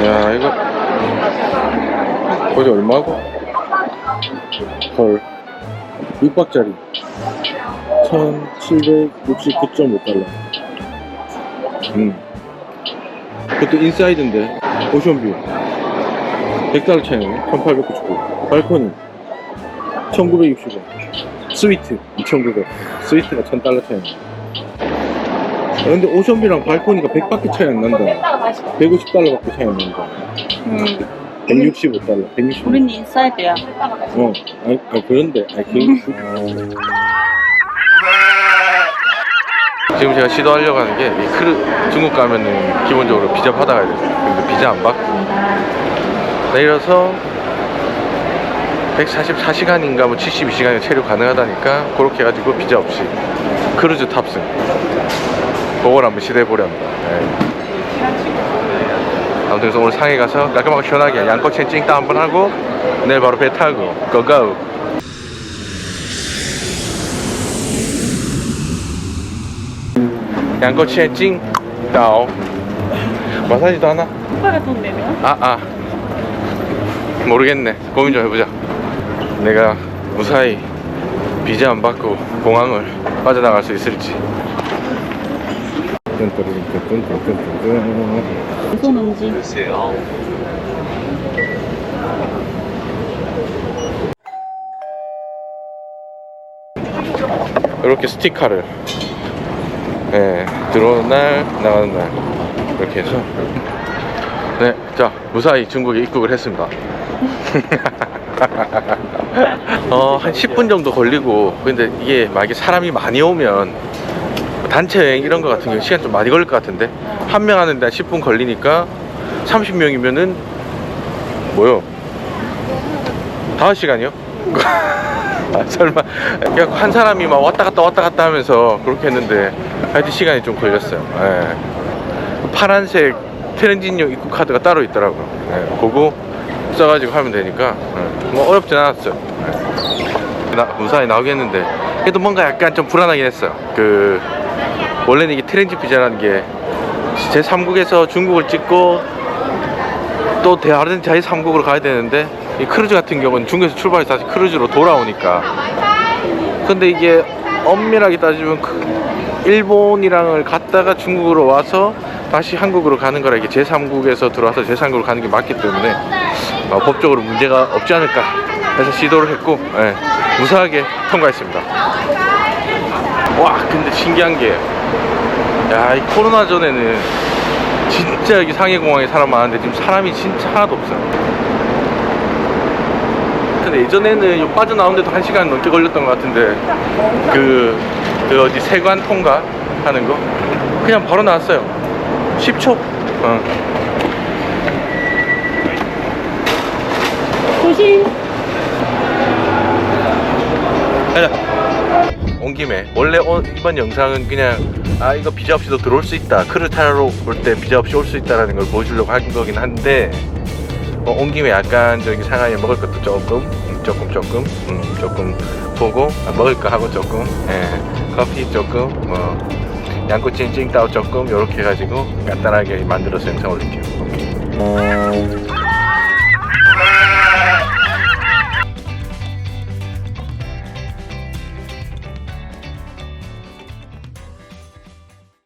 야, 이거 거기 얼마고? 헐, 6박짜리 1769.5달러. 그것도 인사이드인데 오션뷰 100달러 차이네. 1899. 발코니 1960원. 스위트 2900. 스위트가 1000달러 차이네. 근데 오션뷰랑 발코니가 100밖에 차이 안 난다. 150달러밖에 차이 안 난다. 165달러. 165. 우린 인사이드야. 그런데 지금 제가 시도하려고 하는 게 이 중국 가면은 기본적으로 비자 받아가야 돼요. 근데 비자 안 받고 내려서 144시간인가 뭐 72시간이 체류 가능하다니까 그렇게 해가지고 비자 없이 크루즈 탑승 그걸 한번 시도해보렵니다. 아무튼 그래서 오늘 상해 가서 깔끔하고 시원하게 양꼬치에 찡따 한번 하고 내일 바로 배 타고 고고. 양꼬치에 찡따오. 마사지도 하나? 오빠가 돈 내면? 모르겠네. 고민 좀 해보자. 내가 무사히 비자 안 받고 공항을 빠져나갈 수 있을지. 손음지. 이렇게 스티커를 들어오는 날 나가는 날 이렇게 해서 자 무사히 중국에 입국을 했습니다. 한 10분 정도 걸리고 근데 이게 만약에 사람이 많이 오면 단체 여행 이런 거 같은 경우 시간 좀 많이 걸릴 것 같은데 한 명 하는데 한 10분 걸리니까 30명이면은 뭐요? 5시간이요? 설마 한 사람이 막 왔다 갔다 하면서 그렇게 했는데 하여튼 시간이 좀 걸렸어요. 파란색 트랜짓용 입국 카드가 따로 있더라고요. 그거 써가지고 하면 되니까 뭐 어렵진 않았어요. 무사히 나오겠는데 그래도 뭔가 약간 좀 불안하긴 했어요. 원래는 이게 트랜짓 비자라는 게 제3국에서 중국을 찍고 또 다른 제3국으로 가야 되는데 이 크루즈 같은 경우는 중국에서 출발해서 다시 크루즈로 돌아오니까 근데 이게 엄밀하게 따지면 일본이랑을 갔다가 중국으로 와서 다시 한국으로 가는 거라 이게 제3국에서 들어와서 제3국으로 가는 게 맞기 때문에 법적으로 문제가 없지 않을까 해서 시도를 했고 무사하게 통과했습니다. 와 근데 신기한 게 이 코로나 전에는 진짜 여기 상해공항에 사람 많은데 지금 사람이 진짜 하나도 없어요. 근데 예전에는 빠져나오는데도 1시간 넘게 걸렸던 것 같은데 그 어디 세관 통과 하는 거 그냥 바로 나왔어요. 10초. 조심. 온 김에 원래 이번 영상은 그냥 이거 비자 없이도 들어올 수 있다, 크루즈 타러 올 때 비자 없이 올 수 있다라는 걸 보여주려고 한 거긴 한데 온 김에 약간 저기 상하이에 먹을 것도 조금 보고 먹을 거 하고 조금 커피 조금 양꼬치 찡따오 조금 요렇게 해가지고 간단하게 만들어서 영상 올릴게요.